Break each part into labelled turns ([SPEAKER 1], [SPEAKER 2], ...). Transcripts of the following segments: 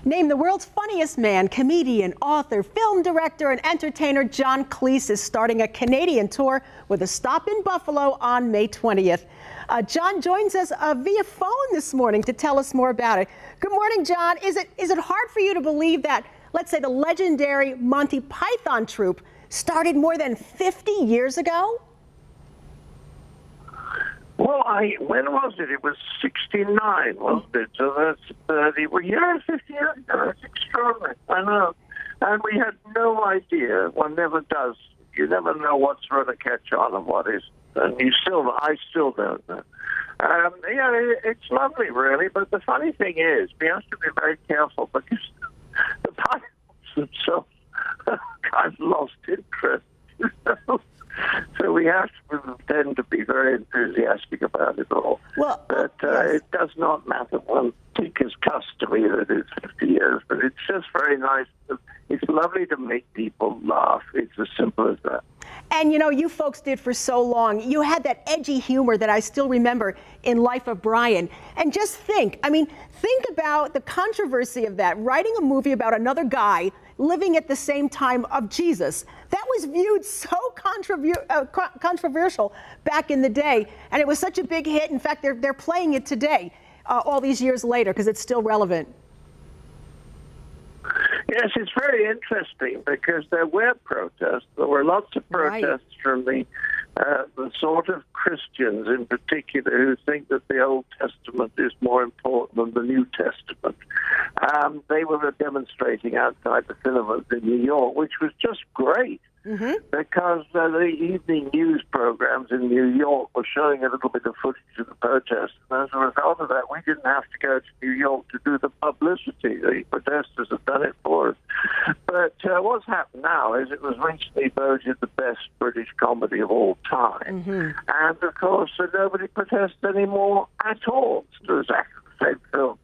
[SPEAKER 1] Named the world's funniest man, comedian, author, film director, and entertainer John Cleese is starting a Canadian tour with a stop in Buffalo on May 20th. John joins us via phone this morning to tell us more about it. Good morning, John. Is it hard for you to believe that, let's say, the legendary Monty Python troupe started more than 50 years ago?
[SPEAKER 2] Well, when was it? It was 69, wasn't it? So that's 30. Well, yeah, 50 years ago. That's extraordinary. I know. And we had no idea. One never does. You never know what's going to catch on and what is. And I still don't know. Yeah, it's lovely, really. But the funny thing is, we have to be very careful because the pilots themselves kind of lost interest. So we have to tend to be very enthusiastic about it all.
[SPEAKER 1] Well,
[SPEAKER 2] but
[SPEAKER 1] yes.
[SPEAKER 2] It does not matter. One think is customary that it's 50 years, but it's just very nice. It's lovely to make people laugh. It's as simple as that.
[SPEAKER 1] And you know, you folks did for so long. You had that edgy humor that I still remember in Life of Brian. And just think about the controversy of that, writing a movie about another guy living at the same time of Jesus. That was viewed so controversial back in the day, and it was such a big hit. In fact, they're playing it today, all these years later, because it's still relevant.
[SPEAKER 2] Yes, it's very interesting because there were protests. There were lots of protests from the sort of Christians in particular who think that the Old Testament is more important than the New Testament. They were demonstrating outside the cinemas in New York, which was just great. Because the evening news programs in New York were showing a little bit of footage of the protest. And as a result of that, we didn't have to go to New York to do the publicity. The protesters have done it for us. But what's happened now is it was recently voted the best British comedy of all time. And, of course, nobody protests anymore at all. It's exactly the same film.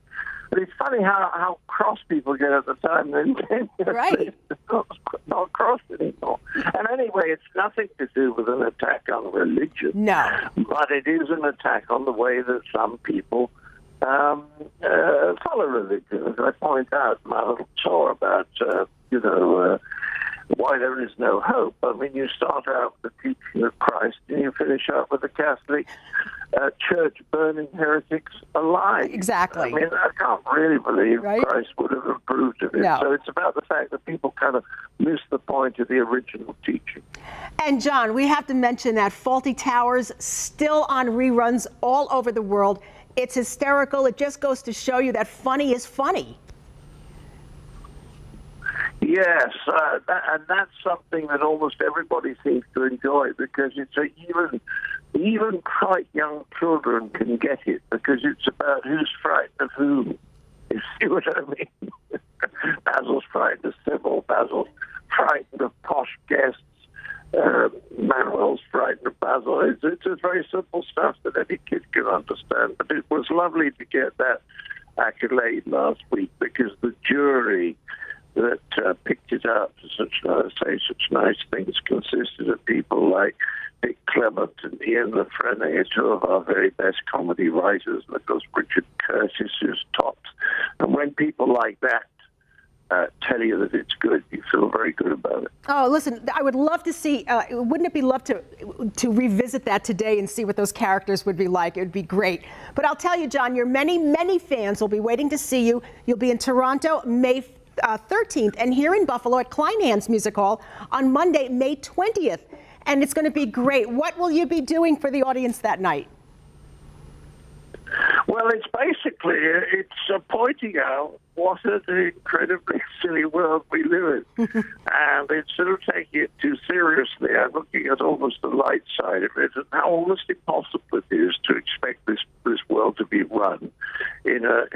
[SPEAKER 2] But it's funny how cross people get at the time.
[SPEAKER 1] Right.
[SPEAKER 2] Not cross anymore. And anyway, it's nothing to do with an attack on religion.
[SPEAKER 1] No.
[SPEAKER 2] But it is an attack on the way that some people follow religion. As I point out in my little tour about, why there is no hope. I mean, you start out with the teaching of Christ and you finish up with the Catholic Church burning heretics alive.
[SPEAKER 1] Exactly.
[SPEAKER 2] I mean, I can't really believe Christ would have approved of it.
[SPEAKER 1] No.
[SPEAKER 2] So it's about the fact that people kind of miss the point of the original teaching.
[SPEAKER 1] And John, we have to mention that Fawlty Towers still on reruns all over the world. It's hysterical. It just goes to show you that funny is funny.
[SPEAKER 2] Yes, and that's something that almost everybody seems to enjoy because it's even quite young children can get it because it's about who's frightened of whom. You see what I mean? Basil's frightened of Sybil, Basil's frightened of posh guests, Manuel's frightened of Basil. It's just very simple stuff that any kid can understand. But it was lovely to get that accolade last week because the jury that picked it up for such nice things consisted of people like Dick Clement and Ian Lafreniere, two of our very best comedy writers, and of course Richard Curtis, who's topped. And when people like that tell you that it's good, you feel very good about it.
[SPEAKER 1] Oh, listen, I would love to see, wouldn't it be love to revisit that today and see what those characters would be like? It would be great. But I'll tell you, John, your many fans will be waiting to see you. You'll be in Toronto May 13th and here in Buffalo at Kleinhan's Music Hall on Monday, May 20th. And it's going to be great. What will you be doing for the audience that night? Well,
[SPEAKER 2] it's pointing out what an incredibly silly world we live in. And instead of taking it too seriously, I'm looking at almost the light side of it and how almost impossible it is to expect this world to be run in a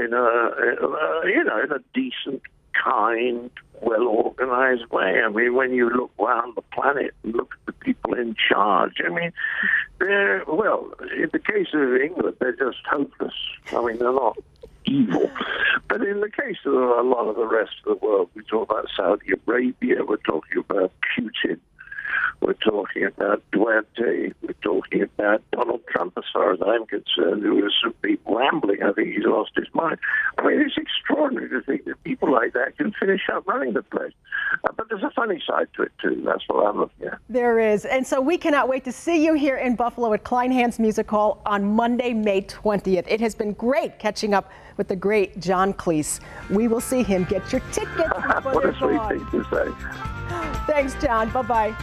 [SPEAKER 2] decent, kind, well-organized way. I mean, when you look around the planet and look at the people in charge, I mean, in the case of England, they're just hopeless. I mean, they're not evil. But in the case of a lot of the rest of the world, we talk about Saudi Arabia, we're talking about Putin, We're talking about Duarte. We're talking about Donald Trump, as far as I'm concerned, who was simply rambling. I think he's lost his mind. I mean, it's extraordinary to think that people like that can finish up running the place. But there's a funny side to it, too. That's what I'm looking at.
[SPEAKER 1] There is. And so we cannot wait to see you here in Buffalo at Kleinhan's Music Hall on Monday, May 20th. It has been great catching up with the great John Cleese. We will see him. Get your tickets before
[SPEAKER 2] What a
[SPEAKER 1] they're
[SPEAKER 2] sweet
[SPEAKER 1] gone.
[SPEAKER 2] thing to say.
[SPEAKER 1] Thanks, John. Bye-bye.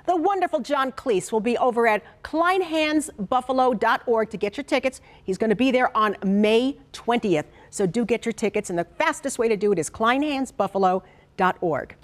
[SPEAKER 1] The wonderful John Cleese will be over at kleinhansbuffalo.org to get your tickets. He's going to be there on May 20th. So do get your tickets, and the fastest way to do it is kleinhansbuffalo.org.